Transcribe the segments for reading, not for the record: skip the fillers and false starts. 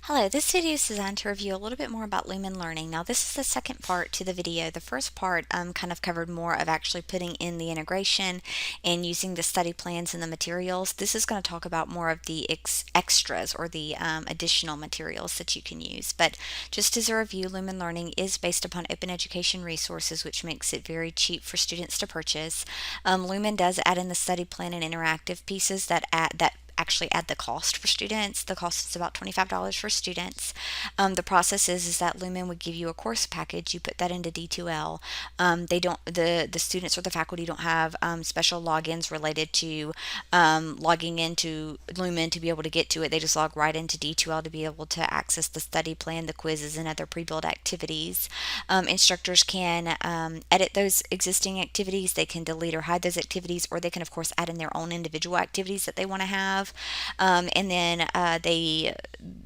Hello, this video is designed to review a little bit more about Lumen Learning. Now, this is the second part to the video. The first part kind of covered more of actually putting in the integration and using the study plans and the materials. This is going to talk about more of the extras or the additional materials that you can use. But just as a review, Lumen Learning is based upon open education resources, which makes it very cheap for students to purchase. Lumen does add in the study plan and interactive pieces that actually add the cost for students. The cost is about $25 for students. The process is that Lumen would give you a course package. You put that into D2L. They don't the students or the faculty don't have special logins related to logging into Lumen to be able to get to it. They just log right into D2L to be able to access the study plan, the quizzes, and other pre-built activities. Instructors can edit those existing activities. They can delete or hide those activities, or they can, of course, add in their own individual activities that they want to have. And then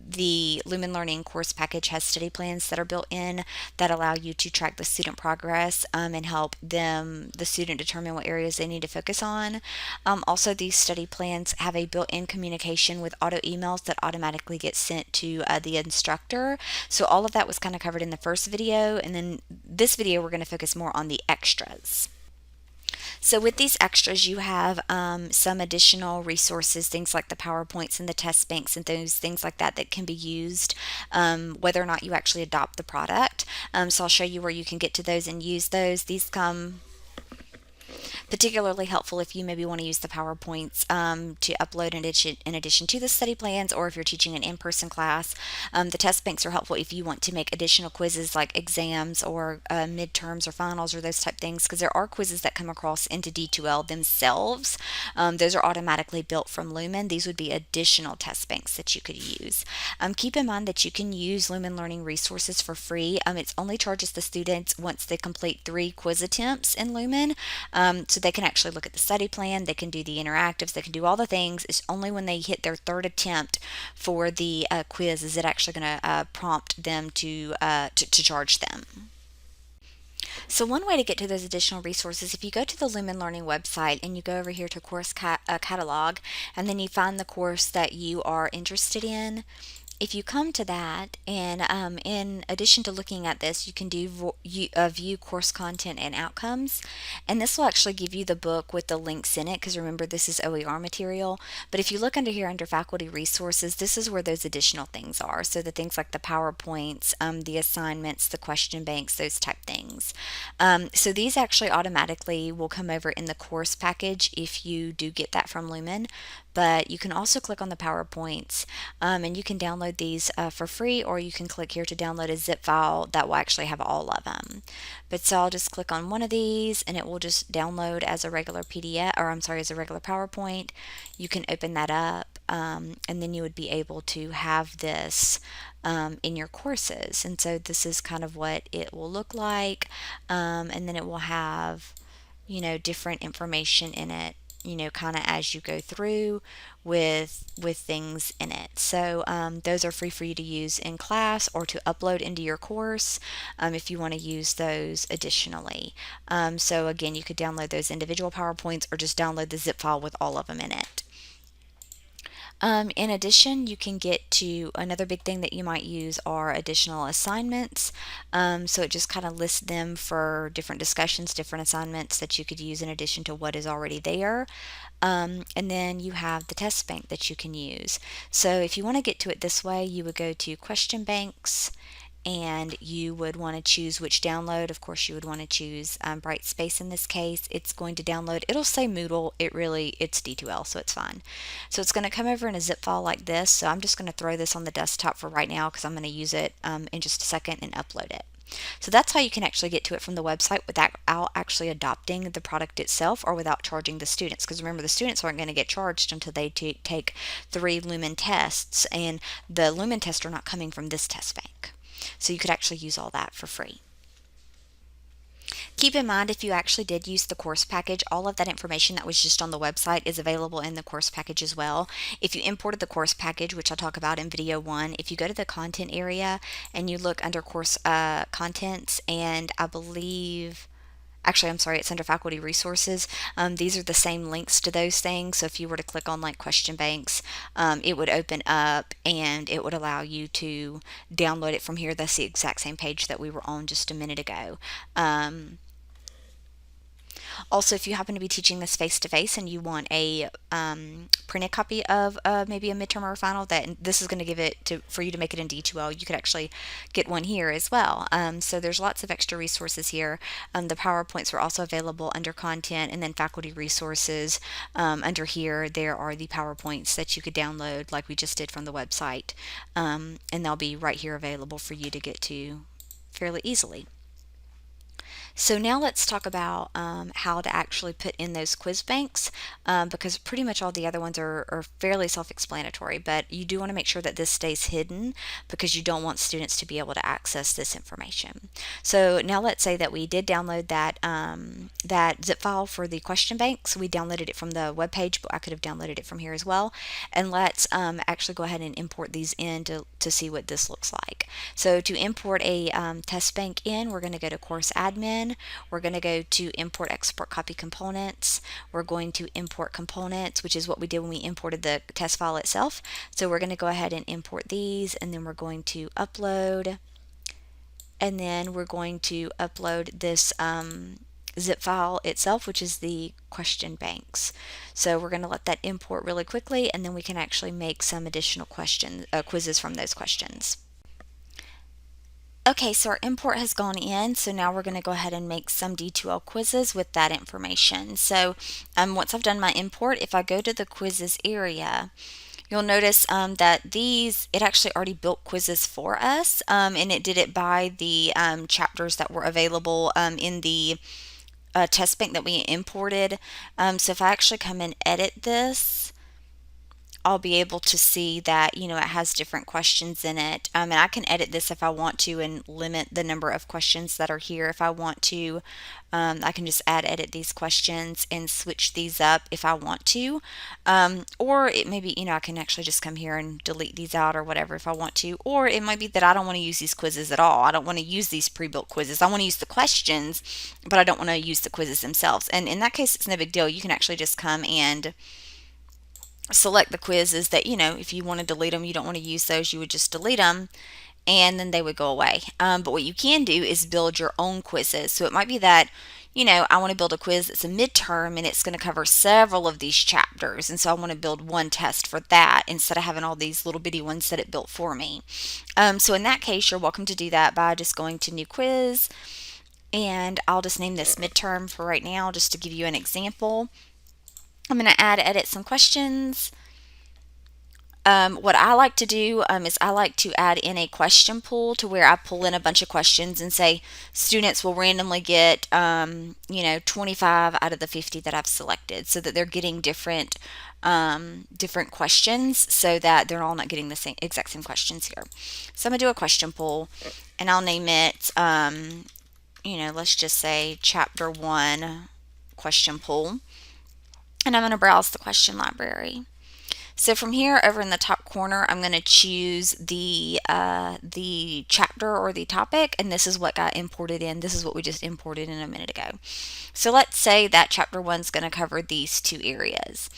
the Lumen Learning course package has study plans that are built in that allow you to track the student progress and help the student determine what areas they need to focus on. Also, these study plans have a built-in communication with auto emails that automatically get sent to the instructor. So all of that was kind of covered in the first video, and then this video we're going to focus more on the extras. So with these extras, you have some additional resources, things like the PowerPoints and the test banks and those things like that that can be used whether or not you actually adopt the product. So I'll show you where you can get to those and use those. These come particularly helpful if you maybe want to use the PowerPoints to upload in addition to the study plans, or if you're teaching an in-person class. The test banks are helpful if you want to make additional quizzes like exams or midterms or finals or those type things, because there are quizzes that come across into D2L themselves. Those are automatically built from Lumen. These would be additional test banks that you could use. Keep in mind that you can use Lumen Learning resources for free. It only charges the students once they complete 3 quiz attempts in Lumen. So they can actually look at the study plan, they can do the interactives, they can do all the things. It's only when they hit their 3rd attempt for the quiz is it actually going to prompt them to charge them. So one way to get to those additional resources, if you go to the Lumen Learning website and you go over here to course catalog, and then you find the course that you are interested in. If you come to that, and in addition to looking at this, you can do view course content and outcomes, and this will actually give you the book with the links in it, because remember, this is OER material. But if you look under here under faculty resources, this is where those additional things are. So the things like the PowerPoints, the assignments, the question banks, those type things. So these actually automatically will come over in the course package if you do get that from Lumen. But you can also click on the PowerPoints and you can download these for free, or you can click here to download a zip file that will actually have all of them. But so I'll just click on one of these and it will just download as a regular PDF, or I'm sorry, as a regular PowerPoint. You can open that up and then you would be able to have this in your courses. And so this is kind of what it will look like, and then it will have, different information in it, kind of as you go through with things in it. So those are free for you to use in class or to upload into your course if you want to use those additionally. So again, you could download those individual PowerPoints or just download the zip file with all of them in it. In addition, you can get to another big thing that you might use are additional assignments. So it just kind of lists them for different discussions, different assignments that you could use in addition to what is already there. And then you have the test bank that you can use. So if you want to get to it this way, you would go to question banks, and you would want to choose which download. Of course, you would want to choose Brightspace in this case. It's going to download. It'll say Moodle. It's D2L, so it's fine. So it's going to come over in a zip file like this. So I'm just going to throw this on the desktop for right now because I'm going to use it in just a second and upload it. So that's how you can actually get to it from the website without actually adopting the product itself or without charging the students. Because remember, the students aren't going to get charged until they take 3 Lumen tests, and the Lumen tests are not coming from this test bank. So you could actually use all that for free. Keep in mind, if you actually did use the course package, all of that information that was just on the website is available in the course package as well. If you imported the course package, which I'll talk about in video 1, if you go to the content area and you look under course contents, and I believe actually, I'm sorry, it's under faculty resources. These are the same links to those things. So if you were to click on like question banks, it would open up and it would allow you to download it from here. That's the exact same page that we were on just a minute ago. Also, if you happen to be teaching this face to face and you want a printed copy of maybe a midterm or a final, that this is going to give it to for you to make it in D2L. You could actually get one here as well. So there's lots of extra resources here. The PowerPoints are also available under content, and then faculty resources. Under here, there are the PowerPoints that you could download, like we just did from the website, and they'll be right here available for you to get to fairly easily. So now let's talk about how to actually put in those quiz banks, because pretty much all the other ones are fairly self-explanatory, but you do want to make sure that this stays hidden because you don't want students to be able to access this information. So now let's say that we did download that zip file for the question banks. We downloaded it from the web page, but I could have downloaded it from here as well. And let's actually go ahead and import these in to see what this looks like. So to import a test bank in, we're going to go to course admin. We're going to go to import export copy components. We're going to import components, which is what we did when we imported the test file itself. So we're going to go ahead and import these, and then we're going to upload, and then we're going to upload this zip file itself, which is the question banks. So we're going to let that import really quickly, and then we can actually make some additional quizzes from those questions. Okay, so our import has gone in, so now we're going to go ahead and make some D2L quizzes with that information. So once I've done my import, if I go to the quizzes area, you'll notice that it actually already built quizzes for us, and it did it by the chapters that were available in the test bank that we imported. So if I actually come and edit this, I'll be able to see that, it has different questions in it. And I can edit this if I want to and limit the number of questions that are here if I want to. I can just edit these questions and switch these up if I want to. Or it may be, I can actually just come here and delete these out or whatever if I want to. Or it might be that I don't want to use these quizzes at all. I don't want to use these pre-built quizzes. I want to use the questions, but I don't want to use the quizzes themselves. And in that case, it's no big deal. You can actually just come and select the quizzes that, if you want to delete them, you don't want to use those, you would just delete them and then they would go away. But what you can do is build your own quizzes. So it might be that, I want to build a quiz that's a midterm and it's going to cover several of these chapters. And so I want to build one test for that instead of having all these little bitty ones that it built for me. So in that case, you're welcome to do that by just going to new quiz. And I'll just name this midterm for right now, just to give you an example. I'm going to edit some questions. What I like to do is I like to add in a question pool to where I pull in a bunch of questions and say students will randomly get, 25 out of the 50 that I've selected, so that they're getting different questions, so that they're all not getting the exact same questions here. So I'm going to do a question pool, and I'll name it, let's just say Chapter 1 question pool. And I'm going to browse the question library. So from here over in the top corner, I'm going to choose the chapter or the topic, and this is what got imported in. This is what we just imported in a minute ago. So let's say that Chapter 1 is going to cover these two areas.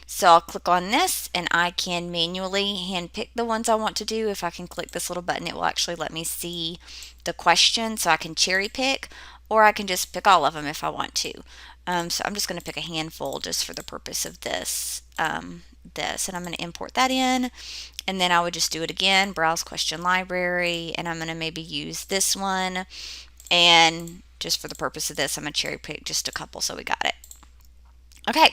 So I'll click on this, and I can manually handpick the ones I want to do. If I can click this little button, it will actually let me see the question, so I can cherry pick, or I can just pick all of them if I want to. So I'm just going to pick a handful just for the purpose of this. And I'm going to import that in, and then I would just do it again, browse question library, and I'm going to maybe use this one, and just for the purpose of this, I'm going to cherry pick just a couple so we got it. Okay,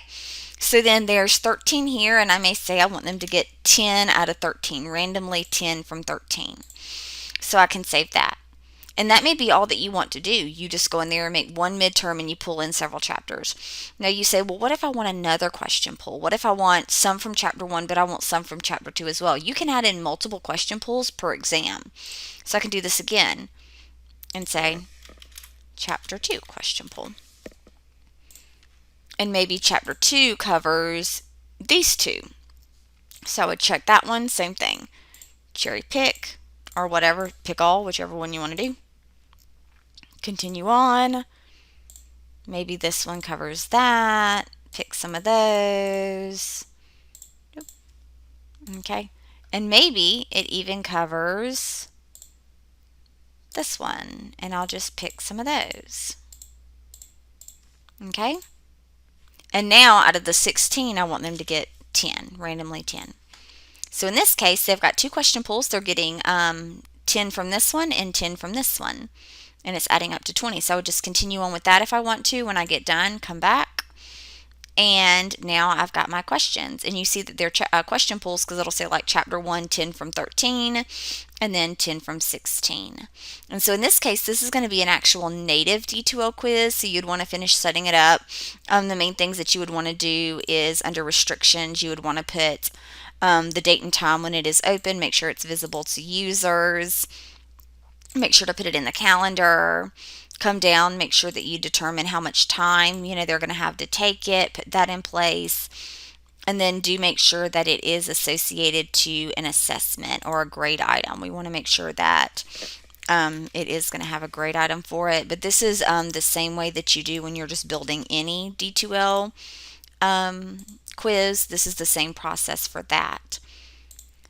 so then there's 13 here, and I may say I want them to get 10 out of 13, randomly 10 from 13. So I can save that. And that may be all that you want to do. You just go in there and make one midterm and you pull in several chapters. Now you say, well, what if I want another question pool? What if I want some from Chapter 1, but I want some from Chapter 2 as well? You can add in multiple question pools per exam. So I can do this again and say Chapter 2 question pool. And maybe Chapter 2 covers these two. So I would check that one, same thing. Cherry pick or whatever, pick all, whichever one you want to do. Continue on. Maybe this one covers that. Pick some of those. Okay. And maybe it even covers this one. And I'll just pick some of those. Okay. And now out of the 16, I want them to get 10, randomly 10. So in this case, they've got two question pools. They're getting 10 from this one and 10 from this one. And it's adding up to 20. So I would just continue on with that if I want to. When I get done, come back. And now I've got my questions. And you see that they're question pools because it'll say like chapter 1, 10 from 13, and then 10 from 16. And so in this case, this is going to be an actual native D2L quiz. So you'd want to finish setting it up. The main things that you would want to do is under restrictions, you would want to put the date and time when it is open. Make sure it's visible to users. Make sure to put it in the calendar. Come down, make sure that you determine how much time they're going to have to take it. Put that in place, and then do make sure that it is associated to an assessment or a grade item. We want to make sure that it is going to have a grade item for it. But this is the same way that you do when you're just building any D2L quiz. This is the same process for that.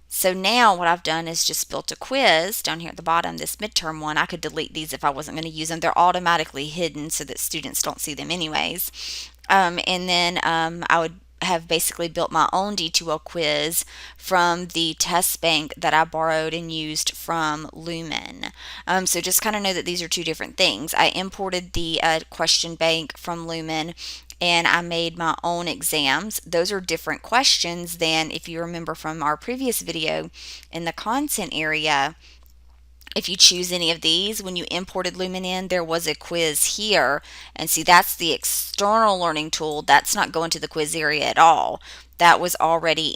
So now what I've done is just built a quiz down here at the bottom, this midterm one. I could delete these if I wasn't going to use them. They're automatically hidden so that students don't see them anyways. And then I would have basically built my own D2L quiz from the test bank that I borrowed and used from Lumen. So just kind of know that these are two different things. I imported the question bank from Lumen, and I made my own exams. Those are different questions than, if you remember from our previous video in the content area. If you choose any of these, when you imported Lumen in, there was a quiz here. And see, that's the external learning tool. That's not going to the quiz area at all. That was already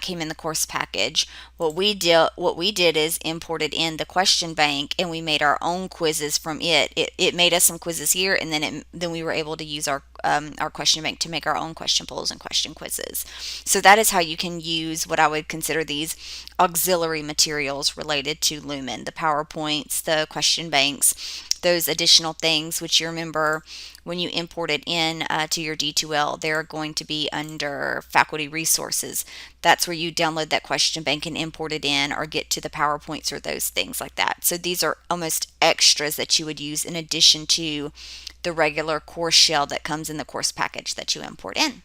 came in the course package. What we did is imported in the question bank, and we made our own quizzes from it. It made us some quizzes here, and then we were able to use our question bank to make our own question polls and question quizzes. So that is how you can use what I would consider these auxiliary materials related to Lumen, the PowerPoints, the question banks, those additional things, which you remember when you import it in to your D2L, they're going to be under faculty resources. That's where you download that question bank and import it in, or get to the PowerPoints or those things like that. So these are almost extras that you would use in addition to the regular course shell that comes in the course package that you import in.